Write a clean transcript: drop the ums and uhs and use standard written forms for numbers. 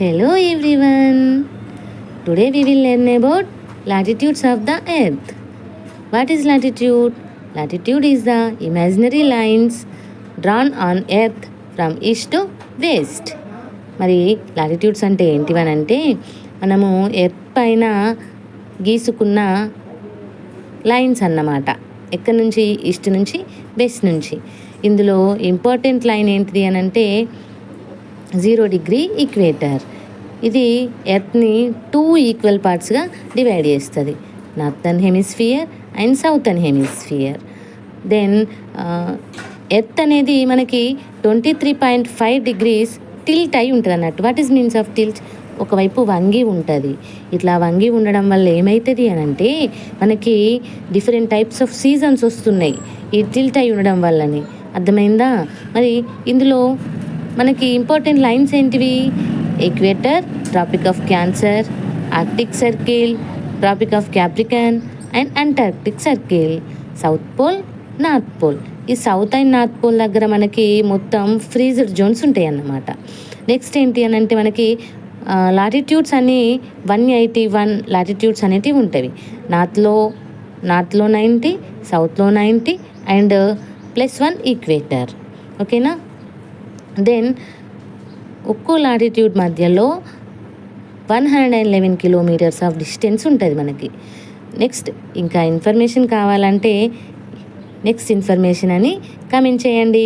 Hello everyone. Today we will learn about latitudes of the earth. What is latitude? Latitude is the imaginary lines drawn on earth from east to west. మరి latitudes అంటే ఏంటివనంటే మనము earth పైన గీసుకున్న lines అన్నమాట. ఎక్కడి నుంచి? East నుంచి west నుంచి. ఇందులో ఇంపార్టెంట్ లైన్ ఏంటిది అని అంటే 0 డిగ్రీ ఈక్వేటర్. ఇది ఎర్త్ని 2 ఈక్వల్ పార్ట్స్గా డివైడ్ చేస్తుంది, northern hemisphere and southern hemisphere. Then earth అనేది మనకి 23.5 డిగ్రీస్ టిల్ట్ అయి ఉంటుంది అన్నట్టు. What is means of tilt? ఒకవైపు వంగి ఉంటుంది. ఇట్లా వంగి ఉండడం వల్ల ఏమవుతుంది అని అంటే మనకి డిఫరెంట్ టైప్స్ ఆఫ్ సీజన్స్ వస్తున్నాయి ఈ టిల్ట్ అయి ఉండడం వల్లని. అర్థమైందా? మరి ఇందులో మనకి ఇంపార్టెంట్ లైన్స్ ఏంటివి? Equator, tropic of cancer, arctic circle, tropic of capricorn and antarctic circle, south pole, north pole. ఈ సౌత్ అండ్ నార్త్ పోల్ దగ్గర మనకి మొత్తం ఫ్రీజర్ జోన్స్ ఉంటాయి అన్నమాట. నెక్స్ట్ ఏంటి అని అంటే మనకి లాటిట్యూడ్స్ అని 181 లాటిట్యూడ్స్ అనేటివి ఉంటాయి. నార్త్లో 90, సౌత్లో 90 అండ్ +1 ఈక్వేటర్. ఓకేనా? దెన్ ఒక్కో లాటిట్యూడ్ మధ్యలో 111 కిలోమీటర్స్ ఆఫ్ డిస్టెన్స్ ఉంటుంది మనకి. నెక్స్ట్ ఇంకా ఇన్ఫర్మేషన్ కావాలంటే నెక్స్ట్ ఇన్ఫర్మేషన్ అని కామెంట్ చేయండి.